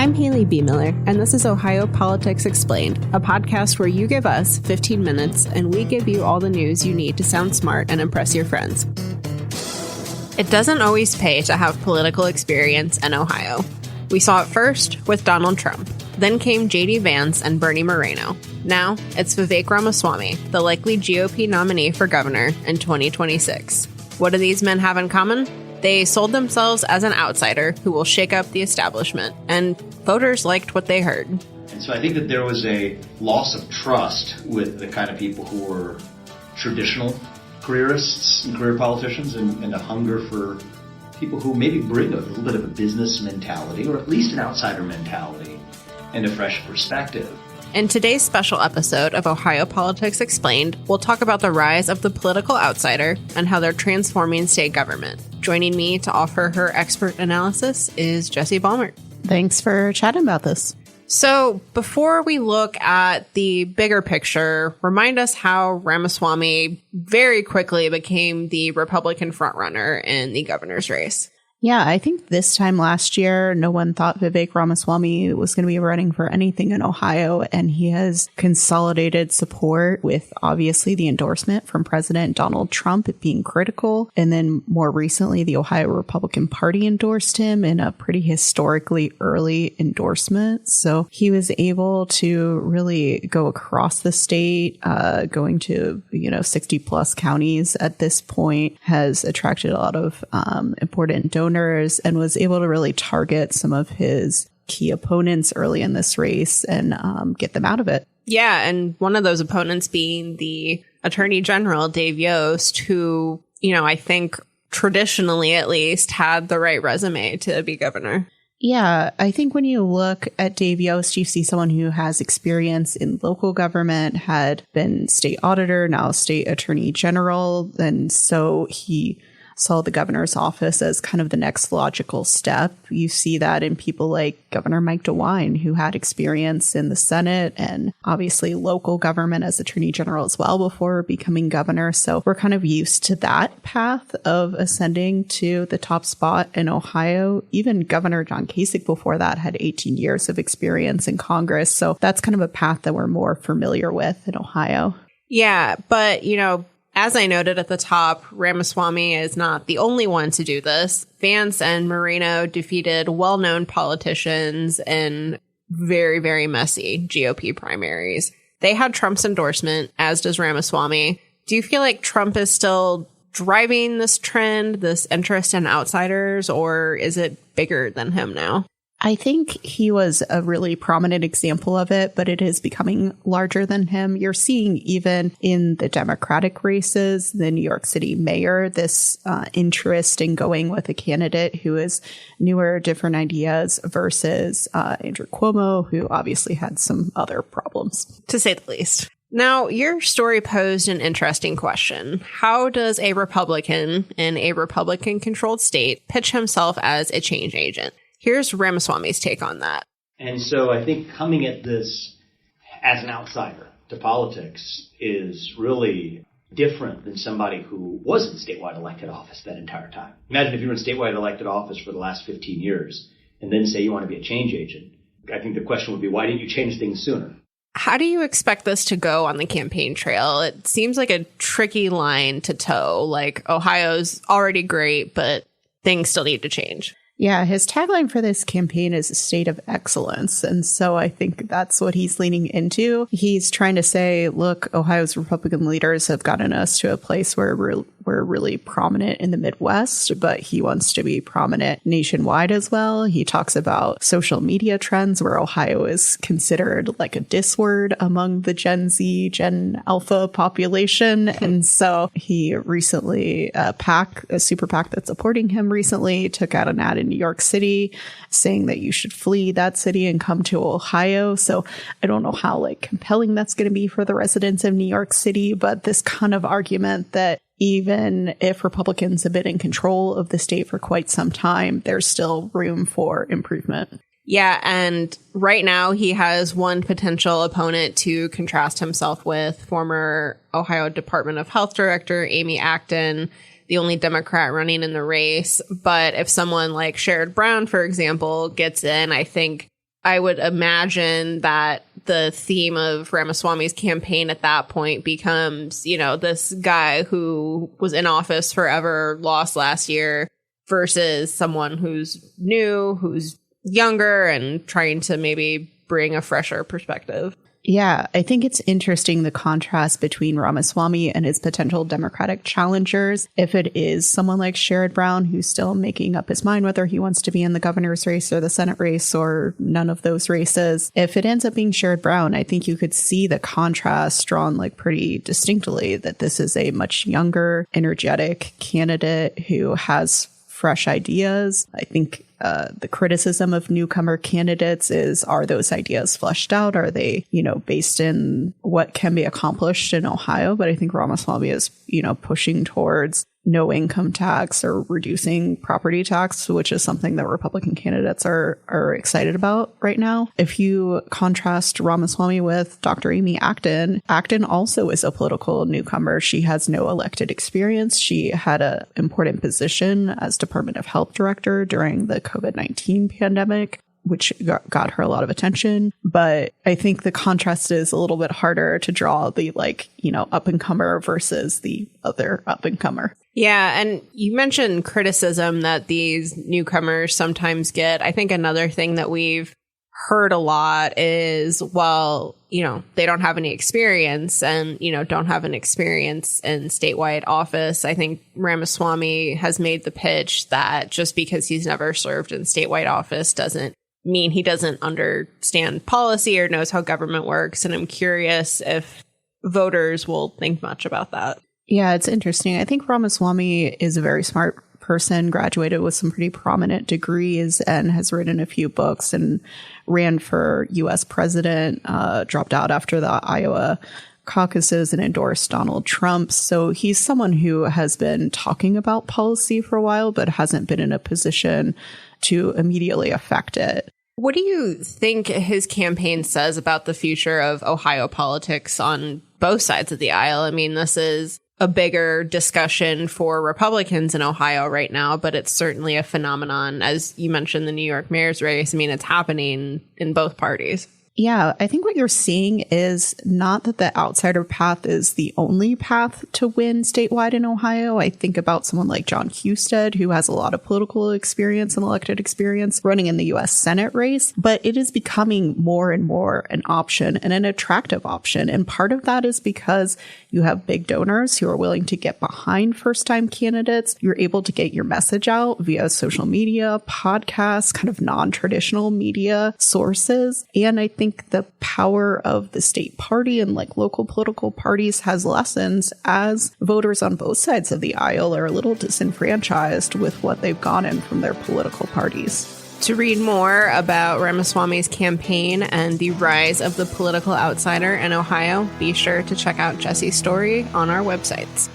I'm Haley B. Miller, and this is Ohio Politics Explained, a podcast where you give us 15 minutes and we give you all the news you need to sound smart and impress your friends. It doesn't always pay to have political experience in Ohio. We saw it first with Donald Trump. Then came JD Vance and Bernie Moreno. Now it's Vivek Ramaswamy, the likely GOP nominee for governor in 2026. What do these men have in common? They sold themselves as an outsider who will shake up the establishment, and voters liked what they heard. And so I think that there was a loss of trust with the kind of people who were traditional careerists and career politicians, and a hunger for people who maybe bring a little bit of a business mentality, or at least an outsider mentality, and a fresh perspective. In today's special episode of Ohio Politics Explained, we'll talk about the rise of the political outsider and how they're transforming state government. Joining me to offer her expert analysis is Jessie Balmert. Thanks for chatting about this. So before we look at the bigger picture, remind us how Ramaswamy very quickly became the Republican frontrunner in the governor's race. Yeah, I think this time last year, no one thought Vivek Ramaswamy was going to be running for anything in Ohio, and he has consolidated support with obviously the endorsement from President Donald Trump being critical. And then more recently, the Ohio Republican Party endorsed him in a pretty historically early endorsement. So he was able to really go across the state, going to, 60 plus counties at this point, has attracted a lot of important donors, and was able to really target some of his key opponents early in this race and get them out of it. Yeah, and one of those opponents being the Attorney General, Dave Yost, who, I think traditionally at least had the right resume to be governor. Yeah, I think when you look at Dave Yost, you see someone who has experience in local government, had been state auditor, now state attorney general. And so he saw the governor's office as kind of the next logical step. You see that in people like Governor Mike DeWine, who had experience in the Senate and obviously local government as attorney general as well before becoming governor. So we're kind of used to that path of ascending to the top spot in Ohio. Even Governor John Kasich before that had 18 years of experience in Congress. So that's kind of a path that we're more familiar with in Ohio. Yeah, but, as I noted at the top, Ramaswamy is not the only one to do this. Vance and Moreno defeated well-known politicians in very, very messy GOP primaries. They had Trump's endorsement, as does Ramaswamy. Do you feel like Trump is still driving this trend, this interest in outsiders, or is it bigger than him now? I think he was a really prominent example of it, but it is becoming larger than him. You're seeing even in the Democratic races, the New York City mayor, this interest in going with a candidate who is newer, different ideas versus Andrew Cuomo, who obviously had some other problems, to say the least. Now, your story posed an interesting question. How does a Republican in a Republican-controlled state pitch himself as a change agent? Here's Ramaswamy's take on that. And so I think coming at this as an outsider to politics is really different than somebody who was in statewide elected office that entire time. Imagine if you were in statewide elected office for the last 15 years and then say you want to be a change agent. I think the question would be, why didn't you change things sooner? How do you expect this to go on the campaign trail? It seems like a tricky line to toe. Like, Ohio's already great, but things still need to change. Yeah, his tagline for this campaign is a state of excellence. And so I think that's what he's leaning into. He's trying to say, look, Ohio's Republican leaders have gotten us to a place where we're really prominent in the Midwest, but he wants to be prominent nationwide as well. He talks about social media trends where Ohio is considered like a diss word among the Gen Z, Gen Alpha population. And so he recently, a super PAC that's supporting him recently took out an ad in New York City saying that you should flee that city and come to Ohio. So I don't know how compelling that's going to be for the residents of New York City, but this kind of argument that even if Republicans have been in control of the state for quite some time, there's still room for improvement. Yeah, and right now he has one potential opponent to contrast himself with, former Ohio Department of Health Director Amy Acton, the only Democrat running in the race. But if someone like Sherrod Brown, for example, gets in, I think I would imagine that the theme of Ramaswamy's campaign at that point becomes, this guy who was in office forever, lost last year, versus someone who's new, who's younger, and trying to maybe bring a fresher perspective. Yeah, I think it's interesting the contrast between Ramaswamy and his potential Democratic challengers. If it is someone like Sherrod Brown, who's still making up his mind whether he wants to be in the governor's race or the Senate race or none of those races, if it ends up being Sherrod Brown, I think you could see the contrast drawn like pretty distinctly, that this is a much younger, energetic candidate who has fresh ideas. I think the criticism of newcomer candidates is, are those ideas fleshed out? Are they, based in what can be accomplished in Ohio? But I think Ramaswamy is, pushing towards no income tax or reducing property tax, which is something that Republican candidates are excited about right now. If you contrast Ramaswamy with Dr. Amy Acton, Acton also is a political newcomer. She has no elected experience. She had an important position as Department of Health Director during the COVID-19 pandemic, which got her a lot of attention. But I think the contrast is a little bit harder to draw, the up-and-comer versus the other up-and-comer. Yeah, and you mentioned criticism that these newcomers sometimes get. I think another thing that we've heard a lot is, they don't have any experience and, don't have an experience in statewide office. I think Ramaswamy has made the pitch that just because he's never served in statewide office doesn't mean he doesn't understand policy or knows how government works. And I'm curious if voters will think much about that. Yeah, it's interesting. I think Ramaswamy is a very smart person, graduated with some pretty prominent degrees and has written a few books and ran for U.S. president, dropped out after the Iowa caucuses and endorsed Donald Trump. So he's someone who has been talking about policy for a while, but hasn't been in a position to immediately affect it. What do you think his campaign says about the future of Ohio politics on both sides of the aisle? I mean, this is a bigger discussion for Republicans in Ohio right now, but it's certainly a phenomenon. As you mentioned, the New York mayor's race, I mean, it's happening in both parties. Yeah, I think what you're seeing is not that the outsider path is the only path to win statewide in Ohio. I think about someone like John Husted, who has a lot of political experience and elected experience running in the U.S. Senate race, but it is becoming more and more an option and an attractive option. And part of that is because you have big donors who are willing to get behind first-time candidates. You're able to get your message out via social media, podcasts, kind of non-traditional media sources. And I think the power of the state party and like local political parties has lessened as voters on both sides of the aisle are a little disenfranchised with what they've gotten from their political parties. To read more about Ramaswamy's campaign and the rise of the political outsider in Ohio, be sure to check out Jesse's story on our websites.